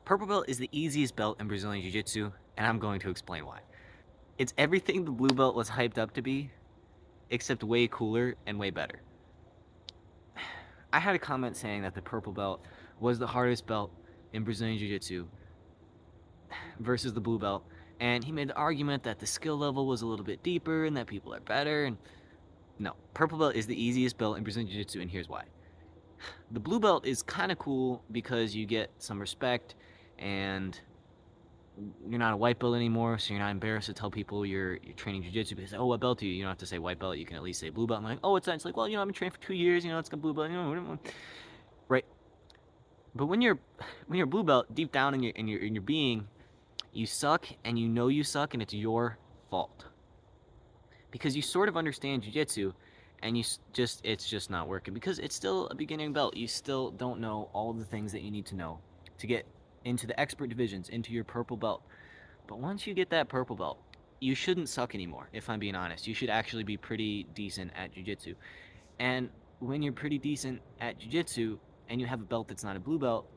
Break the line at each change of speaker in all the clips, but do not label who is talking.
Purple belt is the easiest belt in Brazilian Jiu-Jitsu, and I'm going to explain why. It's everything the blue belt was hyped up to be, except way cooler and way better. I had a comment saying that the purple belt was the hardest belt in Brazilian Jiu-Jitsu versus the blue belt, and he made the argument that the skill level was a little bit deeper and that people are better, and no, purple belt is the easiest belt in Brazilian Jiu-Jitsu, and here's why. The blue belt is kind of cool because you get some respect and you're not a white belt anymore, so you're not embarrassed to tell people you're training jiu-jitsu because, oh, what belt are you? You don't have to say white belt, you can at least say blue belt. I'm like, oh, it's not. It's like, well, I've been training for 2 years, it's got blue belt, right? But when you're blue belt, deep down in your being, you suck and you know you suck and it's your fault because you sort of understand jiu-jitsu and it's just not working because it's still a beginning belt. You still don't know all the things that you need to know to get into the expert divisions, into your purple belt. But once you get that purple belt, you shouldn't suck anymore, if I'm being honest. You should actually be pretty decent at jiu-jitsu. And when you're pretty decent at jiu-jitsu and you have a belt that's not a blue belt,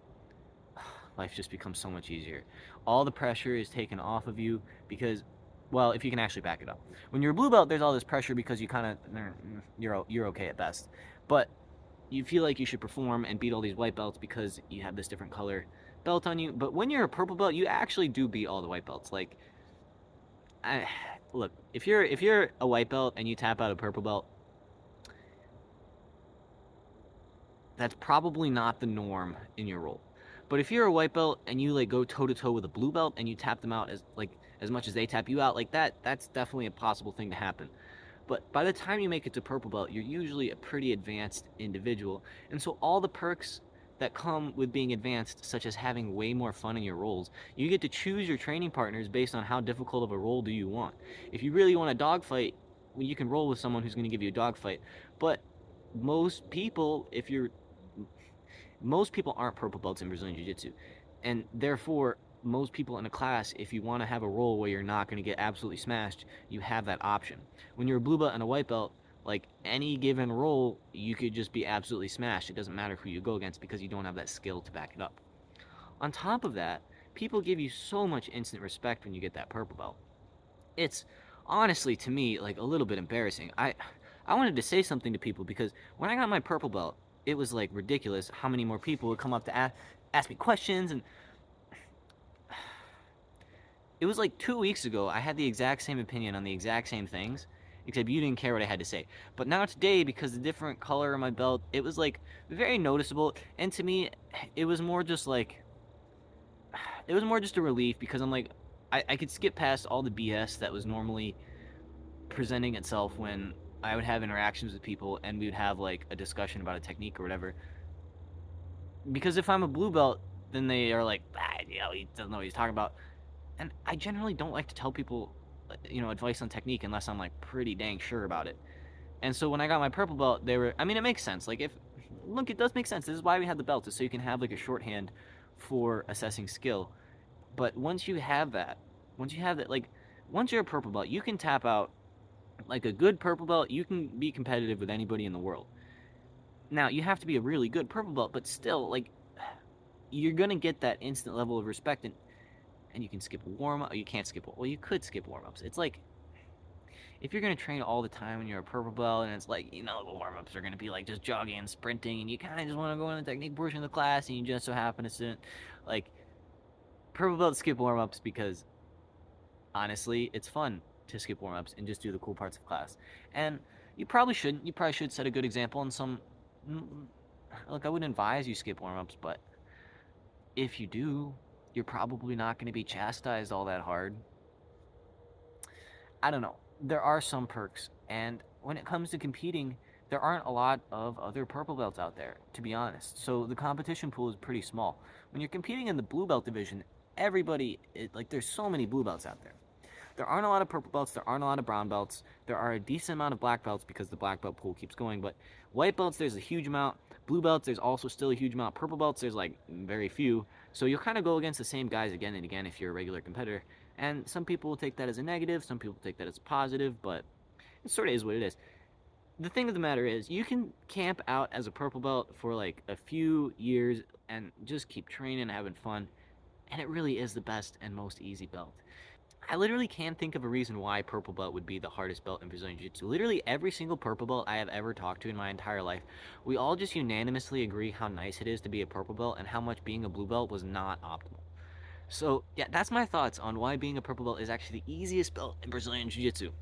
life just becomes so much easier. All the pressure is taken off of you because, well, if you can actually back it up. When you're a blue belt, there's all this pressure because you kind of you're okay at best. But you feel like you should perform and beat all these white belts because you have this different color belt on you. But when you're a purple belt, you actually do beat all the white belts. Like, I, look, if you're a white belt and you tap out a purple belt, that's probably not the norm in your role. But if you're a white belt and you like go toe to toe with a blue belt and you tap them out as much as they tap you out, like that's definitely a possible thing to happen. But by the time you make it to purple belt, you're usually a pretty advanced individual. And so all the perks that come with being advanced, such as having way more fun in your roles, you get to choose your training partners based on how difficult of a role do you want. If you really want a dogfight, well, you can roll with someone who's going to give you a dogfight. But most people, if you're most people aren't purple belts in Brazilian Jiu-Jitsu, and therefore most people in a class, if you want to have a role where you're not going to get absolutely smashed, you have that option. When you're a blue belt and a white belt, like any given role, you could just be absolutely smashed. It doesn't matter who you go against because you don't have that skill to back it up. On top of that, people give you so much instant respect when you get that purple belt. It's honestly to me like a little bit embarrassing. I wanted to say something to people because when I got my purple belt, it was like ridiculous how many more people would come up to ask me questions, and it was like 2 weeks ago I had the exact same opinion on the exact same things, except you didn't care what I had to say. But now today, because the different color of my belt, it was like very noticeable, and to me it was more just like it was more just a relief because I'm like I could skip past all the BS that was normally presenting itself when I would have interactions with people and we would have like a discussion about a technique or whatever. Because if I'm a blue belt, then they are like, he doesn't know what he's talking about. And I generally don't like to tell people, advice on technique unless I'm like pretty dang sure about it. And so when I got my purple belt, I mean, it makes sense. Like, look, it does make sense. This is why we have the belt, is so you can have like a shorthand for assessing skill. But like, once you're a purple belt, you can tap out like a good purple belt. You can be competitive with anybody in the world. Now, you have to be a really good purple belt, but still, like, you're gonna get that instant level of respect, and you can skip warm up. You can't skip. Well, you could skip warm ups. It's like if you're gonna train all the time when you're a purple belt, and it's like the warm ups are gonna be like just jogging and sprinting, and you kind of just want to go in the technique portion of the class, and you just so happen to sit like purple belt skip warm ups because honestly, it's fun to skip warm ups and just do the cool parts of class. And you probably shouldn't. You probably should set a good example. And look, I wouldn't advise you skip warm ups, but if you do, you're probably not going to be chastised all that hard. I don't know. There are some perks, and when it comes to competing, there aren't a lot of other purple belts out there, to be honest. So the competition pool is pretty small. When you're competing in the blue belt division, there's so many blue belts out there. There aren't a lot of purple belts, there aren't a lot of brown belts. There are a decent amount of black belts because the black belt pool keeps going, but white belts, there's a huge amount. Blue belts, there's also still a huge amount. Purple belts, there's like very few. So you'll kind of go against the same guys again and again if you're a regular competitor. And some people will take that as a negative, some people take that as a positive, but it sort of is what it is. The thing of the matter is, you can camp out as a purple belt for like a few years and just keep training and having fun, and it really is the best and most easy belt. I literally can't think of a reason why purple belt would be the hardest belt in Brazilian Jiu-Jitsu. Literally every single purple belt I have ever talked to in my entire life, we all just unanimously agree how nice it is to be a purple belt and how much being a blue belt was not optimal. So yeah, that's my thoughts on why being a purple belt is actually the easiest belt in Brazilian Jiu-Jitsu.